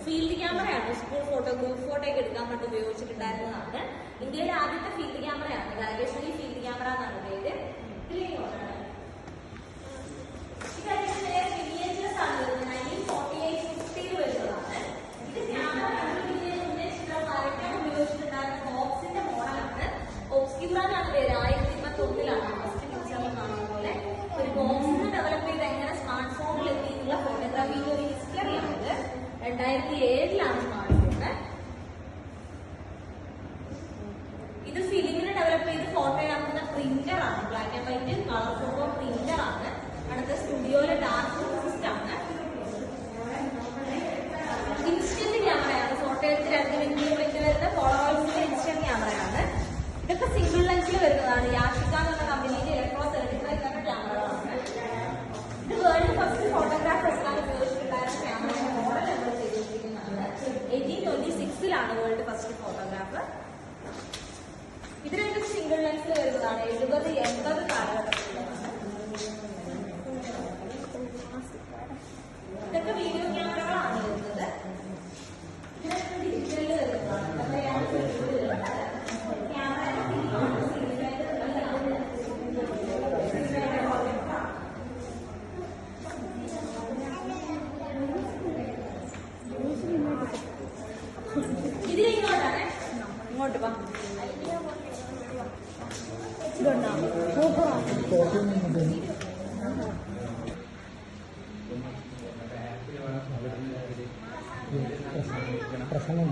Field ക്യാമറയാണ്. School photo, group photo ഒക്കെ എടുക്കാൻ വേണ്ടി ഉപയോഗിച്ചിട്ടുണ്ടായിരുന്നതാണ്. ഇന്ത്യയിലെ ആദ്യത്തെ ഫീൽഡ് ക്യാമറയാണ്. രാജേശ്വരി ഫീൽഡ് ക്യാമറ എന്നാണ് പേര്. മിനിയേച്ചേഴ്സ് ആണ് വരുന്നത്. 1948-50 വരുന്നതാണ്. ഇത് ക്യാമറ കണ്ടുപിടിക്കുന്നതിന് ചിത്രം വരയ്ക്കാൻ ഉപയോഗിച്ചിട്ടുണ്ടായിരുന്ന ബോക്സിന്റെ മോഡലാണ്. ഒബ്സ്ക്യൂറാനാണ് പേര്. 1921 ഫസ്റ്റ് പിക്ചറിൽ കാണുന്ന പോലെ ഒരു ബോക്സിന് ഡെവലപ്പ് ചെയ്ത് എങ്ങനെ സ്മാർട്ട് ഫോണിൽ എത്തിയിട്ടുള്ള ഫോട്ടോഗ്രാഫിയുടെ ഒരു ഹിസ്റ്ററിയാണിത്. 2007 സ്മാർട്ട് ഫോണ്. ഇത് ഫിലിമിന് ഡെവലപ്പ് ചെയ്ത് ഫോട്ടോയാക്കുന്ന പ്രിന്റർ ആണ്. Black and white colour photo printer ആണ്. അടുത്ത സ്റ്റുഡിയോയിലെ ഡാർക്ക് സിസ്റ്റം ആണ്. ഇൻസ്റ്റന്റ് ക്യാമറയാണ്. ഫോട്ടോ എടുത്ത് 2 മിനിറ്റ് വരുന്ന പോളറോയിഡിന്റെ ഇൻസ്റ്റന്റ് ക്യാമറയാണ്. ഇതൊക്കെ സിംഗിൾ ലെൻസിൽ വരുന്നതാണ്. യാഷിക എന്ന കമ്പനിയുടെ ഇലക്ട്രോ-35 എന്ന ക്യാമറകളാണ്. ഇത് വേൾഡ് ഫസ്റ്റ് ഫോട്ടോഗ്രാഫ് എടുക്കാൻ ഉപയോഗിച്ചിട്ടുണ്ടായിരുന്ന ക്യാമറയുടെ മോഡൽ നമ്മൾ ചെയ്തിരിക്കുന്നതാണ്. 1826 വേൾഡ് ഫസ്റ്റ് ഫോട്ടോഗ്രാഫ്. ഇത് രണ്ടും സിംഗിൾ ലെൻസിൽ വരുന്നതാണ്. 70-80 കാലഘട്ടത്തിലാണ്. ഇതൊക്കെ വീഡിയോ ക്യാമറകളാണ് വരുന്നത്. ഇതിനൊക്കെ ഡിജിറ്റലിൽ വരുന്നതാണ്. ഇതിൽ ഇങ്ങോട്ടാണ്. ഇങ്ങോട്ട് വാ. പ്രസംഗം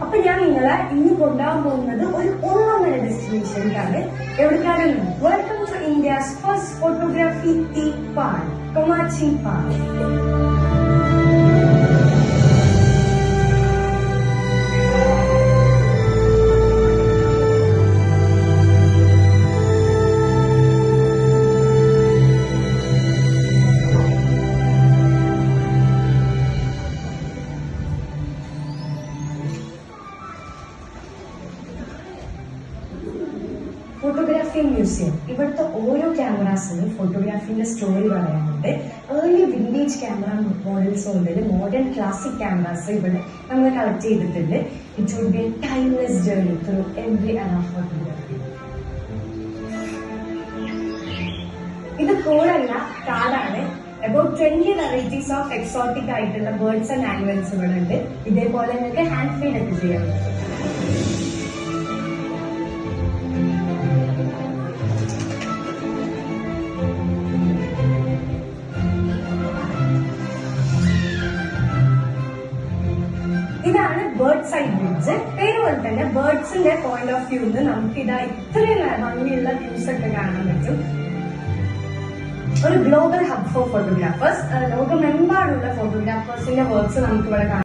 അപ്പൊ ഞാൻ നിങ്ങളെ ഇന്ന് കൊണ്ടുപോകാൻ പോകുന്നത് ഒരു ഒന്നൊന്നര ഡെസ്റ്റിനേഷനിലാണ്. എവിടേക്കാണ്? Welcome to India's first photography theme park, Komachi park. Photography museum. ഇവിടുത്തെ ഓരോ ക്യാമറാസിനും ഫോട്ടോഗ്രാഫിന്റെ സ്റ്റോറി പറയാനുണ്ട്. ഏർലി വിന്റേജ് ക്യാമറ മോഡൽസ് മുതൽ മോഡേൺ ക്ലാസിക് ക്യാമറാസ് ഇവിടെ നമ്മൾ കളക്ട് ചെയ്തിട്ടുണ്ട്. It would be a timeless journey through every era of photography. ഇത് കൂടല്ല, കാടാണ്. അബൌട്ട് 20 വെറൈറ്റീസ് ഓഫ് എക്സോട്ടിക് ആയിട്ടുള്ള ബേർഡ്സ് ആൻഡ് ആനിമൽസ് ഇവിടെ ഉണ്ട്. ഇതേപോലെ നിങ്ങൾക്ക് ഹാൻഡ് ഫീഡ് ഒക്കെ ചെയ്യാൻ പറ്റും. ഇതാണ് ബേർഡ് സൈഡ് ബ്രിഡ്ജ്. പേര് പോലെ തന്നെ ബേർഡ്സിന്റെ പോയിന്റ് ഓഫ് വ്യൂന്ന് നമുക്ക് ഇതാ ഇത്രയും ഭംഗിയുള്ള വ്യൂസ് ഒക്കെ കാണാൻ പറ്റും. ഒരു ഗ്ലോബൽ ഹബ് ഫോർ ഫോട്ടോഗ്രാഫേഴ്സ്. ലോകമെമ്പാടുള്ള ഫോട്ടോഗ്രാഫേഴ്സിന്റെ വർക്ക്സ് നമുക്ക് ഇവിടെ കാണാം.